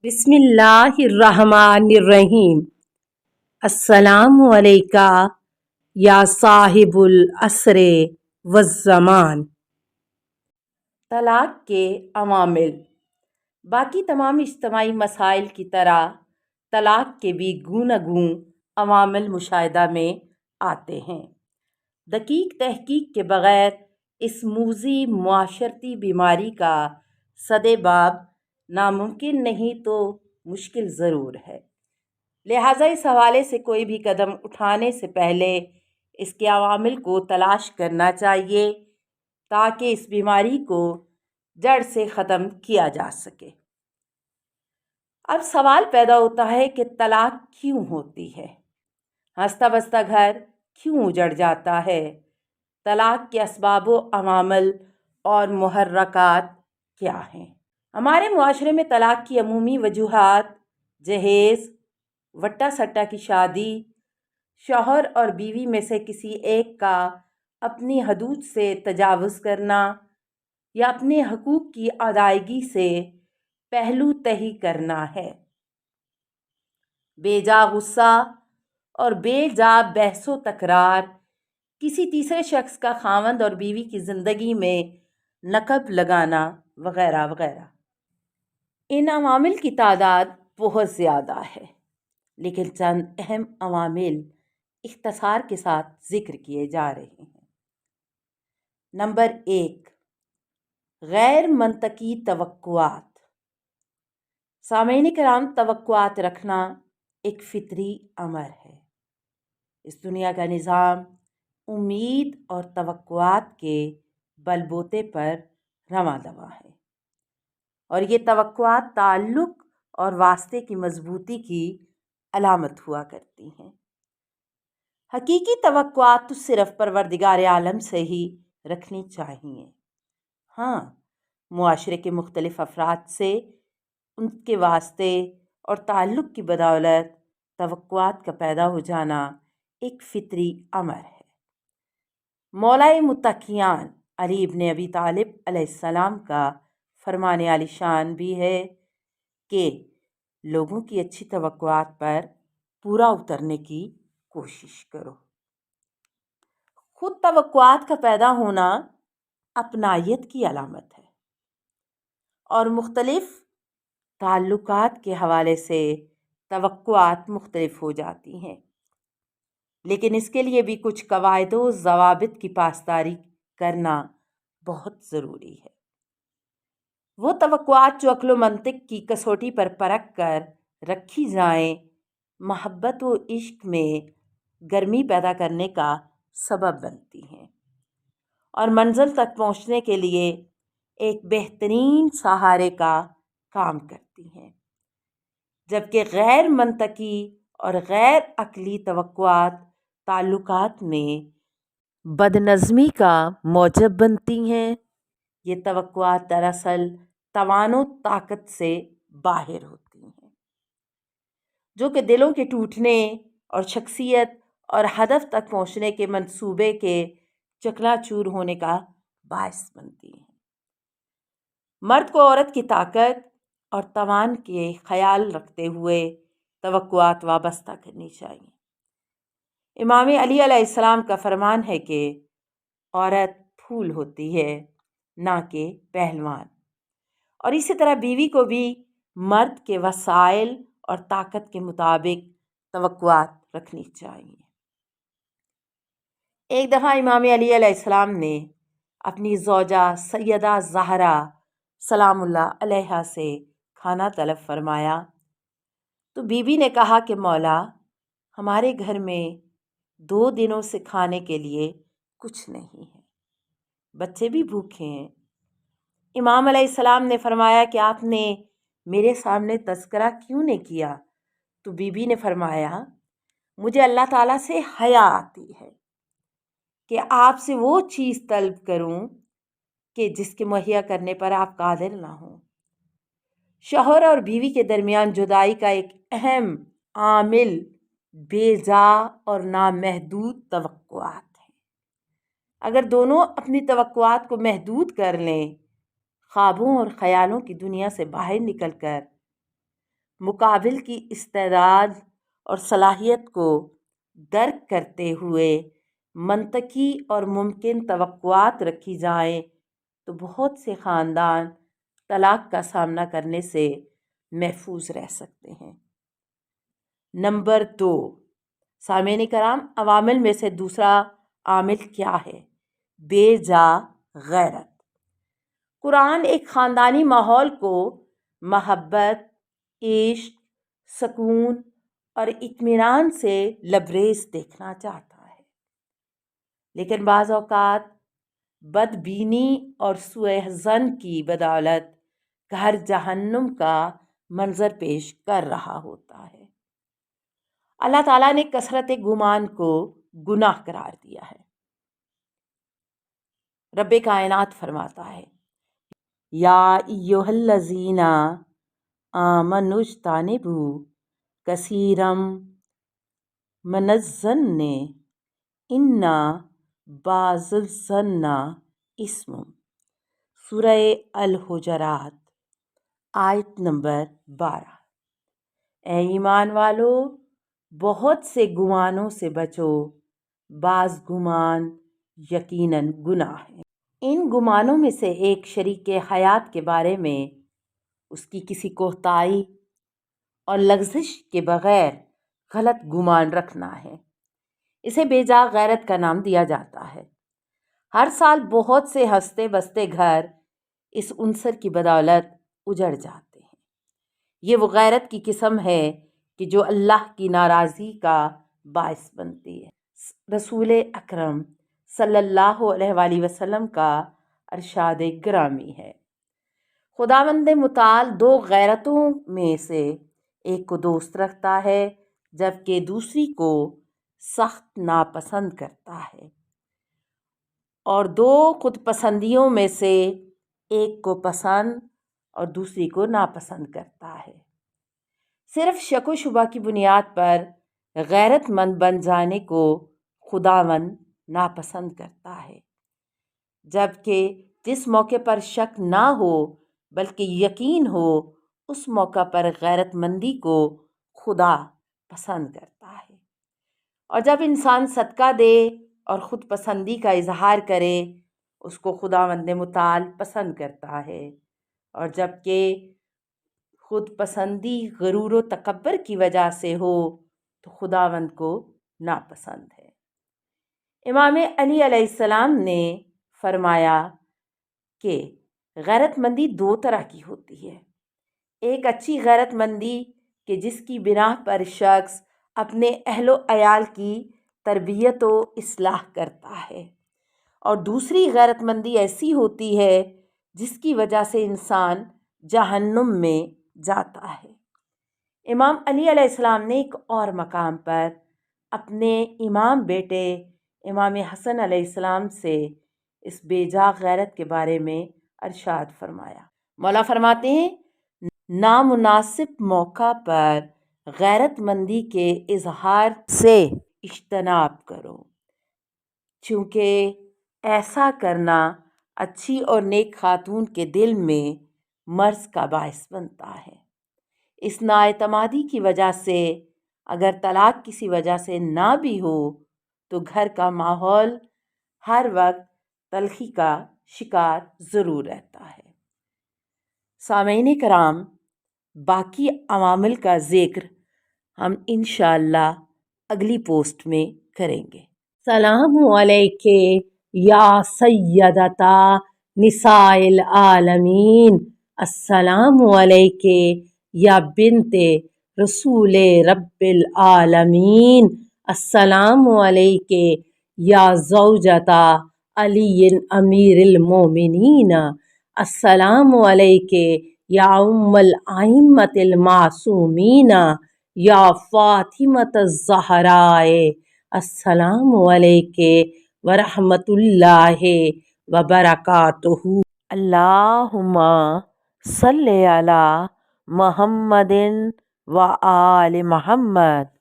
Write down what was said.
بسم اللہ الرحمن الرحیم۔ السلام علیکہ یا صاحب العصر والزمان۔ طلاق کے عوامل۔ باقی تمام اجتماعی مسائل کی طرح طلاق کے بھی گوناگون عوامل مشاہدہ میں آتے ہیں۔ دقیق تحقیق کے بغیر اس موذی معاشرتی بیماری کا سد باب ناممکن نہیں تو مشکل ضرور ہے۔ لہٰذا اس حوالے سے کوئی بھی قدم اٹھانے سے پہلے اس کے عوامل کو تلاش کرنا چاہیے تاکہ اس بیماری کو جڑ سے ختم کیا جا سکے۔ اب سوال پیدا ہوتا ہے کہ طلاق کیوں ہوتی ہے؟ ہنستا بستا گھر کیوں اجڑ جاتا ہے؟ طلاق کے اسباب و عوامل اور محرکات کیا ہیں؟ ہمارے معاشرے میں طلاق کی عمومی وجوہات جہیز، وٹا سٹا کی شادی، شوہر اور بیوی میں سے کسی ایک کا اپنی حدود سے تجاوز کرنا یا اپنے حقوق کی ادائیگی سے پہلو تہی کرنا ہے۔ بے جا غصہ اور بے جا بحث و تکرار، کسی تیسرے شخص کا خاوند اور بیوی کی زندگی میں نقب لگانا وغیرہ وغیرہ۔ ان عوامل کی تعداد بہت زیادہ ہے، لیکن چند اہم عوامل اختصار کے ساتھ ذکر کیے جا رہے ہیں۔ نمبر 1، غیر منطقی توقعات۔ سامعین کرام، توقعات رکھنا ایک فطری امر ہے۔ اس دنیا کا نظام امید اور توقعات کے بل بوتے پر رواں دواں ہے، اور یہ توقعات تعلق اور واسطے کی مضبوطی کی علامت ہوا کرتی ہیں۔ حقیقی توقعات تو صرف پروردگار عالم سے ہی رکھنی چاہیے۔ ہاں، معاشرے کے مختلف افراد سے ان کے واسطے اور تعلق کی بدولت توقعات کا پیدا ہو جانا ایک فطری امر ہے۔ مولا متقیان علی ابن ابی طالب علیہ السلام کا فرمان عالی شان بھی ہے کہ لوگوں کی اچھی توقعات پر پورا اترنے کی کوشش کرو۔ خود توقعات کا پیدا ہونا اپنائیت کی علامت ہے، اور مختلف تعلقات کے حوالے سے توقعات مختلف ہو جاتی ہیں، لیکن اس کے لیے بھی کچھ قواعد و ضوابط کی پاسداری کرنا بہت ضروری ہے۔ وہ توقعات جو عقل و منطق کی کسوٹی پر پرکھ کر رکھی جائیں، محبت و عشق میں گرمی پیدا کرنے کا سبب بنتی ہیں اور منزل تک پہنچنے کے لیے ایک بہترین سہارے کا کام کرتی ہیں، جبکہ غیر منطقی اور غیر عقلی توقعات تعلقات میں بدنظمی کا موجب بنتی ہیں۔ یہ توقعات دراصل توان و طاقت سے باہر ہوتی ہیں، جو کہ دلوں کے ٹوٹنے اور شخصیت اور ہدف تک پہنچنے کے منصوبے کے چکنا چور ہونے کا باعث بنتی ہیں۔ مرد کو عورت کی طاقت اور توان کے خیال رکھتے ہوئے توقعات وابستہ کرنی چاہیے۔ امام علی علیہ السلام کا فرمان ہے کہ عورت پھول ہوتی ہے، نہ کہ پہلوان، اور اسی طرح بیوی کو بھی مرد کے وسائل اور طاقت کے مطابق توقعات رکھنی چاہیے۔ ایک دفعہ امام علی علیہ السلام نے اپنی زوجہ سیدہ زہرا سلام اللہ علیہا سے کھانا طلب فرمایا تو بی بی نے کہا کہ مولا، ہمارے گھر میں 2 دنوں سے کھانے کے لیے کچھ نہیں ہے، بچے بھی بھوکے ہیں۔ امام علیہ السلام نے فرمایا کہ آپ نے میرے سامنے تذکرہ کیوں نہیں کیا؟ تو بی بی نے فرمایا، مجھے اللہ تعالیٰ سے حیا آتی ہے کہ آپ سے وہ چیز طلب کروں کہ جس کے مہیا کرنے پر آپ قادر نہ ہوں۔ شوہر اور بیوی کے درمیان جدائی کا ایک اہم عامل بے جا اور نامحدود توقعات ہیں۔ اگر دونوں اپنی توقعات کو محدود کر لیں، خوابوں اور خیالوں کی دنیا سے باہر نکل کر مقابل کی استعداد اور صلاحیت کو درک کرتے ہوئے منطقی اور ممکن توقعات رکھی جائیں تو بہت سے خاندان طلاق کا سامنا کرنے سے محفوظ رہ سکتے ہیں۔ نمبر 2، سامعین کرام، عوامل میں سے دوسرا عامل کیا ہے؟ بے جا غیرت۔ قرآن ایک خاندانی ماحول کو محبت، عشق، سکون اور اطمینان سے لبریز دیکھنا چاہتا ہے، لیکن بعض اوقات بدبینی اور سوء ظن کی بدولت گھر جہنم کا منظر پیش کر رہا ہوتا ہے۔ اللہ تعالیٰ نے کثرت گمان کو گناہ قرار دیا ہے۔ رب کائنات فرماتا ہے، یا ایھا الذین آمنوا اجتنبوا کثیرا من الظن ان بعض الظن اثم۔ سورہ الحجرات آیت نمبر 12۔ اے ایمان والو، بہت سے گمانوں سے بچو، بعض گمان یقیناً گناہ ہے۔ ان گمانوں میں سے ایک شریک حیات کے بارے میں اس کی کسی کوتاہی اور لغزش کے بغیر غلط گمان رکھنا ہے۔ اسے بے جا غیرت کا نام دیا جاتا ہے۔ ہر سال بہت سے ہنستے بستے گھر اس عنصر کی بدولت اجڑ جاتے ہیں۔ یہ وہ غیرت کی قسم ہے کہ جو اللہ کی ناراضی کا باعث بنتی ہے۔ رسول اکرم صلی اللہ علیہ وآلہ وسلم کا ارشاد گرامی ہے، خداوند متعال دو غیرتوں میں سے ایک کو دوست رکھتا ہے جبکہ دوسری کو سخت ناپسند کرتا ہے، اور دو خود پسندیوں میں سے ایک کو پسند اور دوسری کو ناپسند کرتا ہے۔ صرف شک و شبہ کی بنیاد پر غیرت مند بن جانے کو خداوند ناپسند کرتا ہے، جبکہ جس موقع پر شک نہ ہو بلکہ یقین ہو اس موقع پر غیرت مندی کو خدا پسند کرتا ہے۔ اور جب انسان صدقہ دے اور خود پسندی کا اظہار کرے اس کو خداوند متعال پسند کرتا ہے، اور جبکہ خود پسندی غرور و تکبر کی وجہ سے ہو تو خداوند کو ناپسند ہے۔ امام علی علیہ السلام نے فرمایا کہ غیرت مندی دو طرح کی ہوتی ہے، ایک اچھی غیرت مندی کہ جس کی بنا پر شخص اپنے اہل و عیال کی تربیت و اصلاح کرتا ہے، اور دوسری غیرت مندی ایسی ہوتی ہے جس کی وجہ سے انسان جہنم میں جاتا ہے۔ امام علی علیہ السلام نے ایک اور مقام پر اپنے امام بیٹے امام حسن علیہ السلام سے اس بے جا غیرت کے بارے میں ارشاد فرمایا۔ مولا فرماتے ہیں، نامناسب موقع پر غیرت مندی کے اظہار سے اجتناب کرو، چونکہ ایسا کرنا اچھی اور نیک خاتون کے دل میں مرض کا باعث بنتا ہے۔ اس نااعتمادی کی وجہ سے اگر طلاق کسی وجہ سے نہ بھی ہو تو گھر کا ماحول ہر وقت تلخی کا شکار ضرور رہتا ہے۔ سامعین کرام، باقی عوامل کا ذکر ہم انشاءاللہ اگلی پوسٹ میں کریں گے۔ السلام علیکہ یا سیدتا نساء العالمین، السلام علیکہ یا بنت رسول رب العالمین، السلام علیکہ یا زوجتا علی امیر المومنین، السلام علیکہ یا ام الائمۃ المعصومین، یا فاطمۃ الزہراء، السلام علیکہ ورحمۃ اللہ وبرکاتہ۔ اللہم صلی علی محمد و آل محمد۔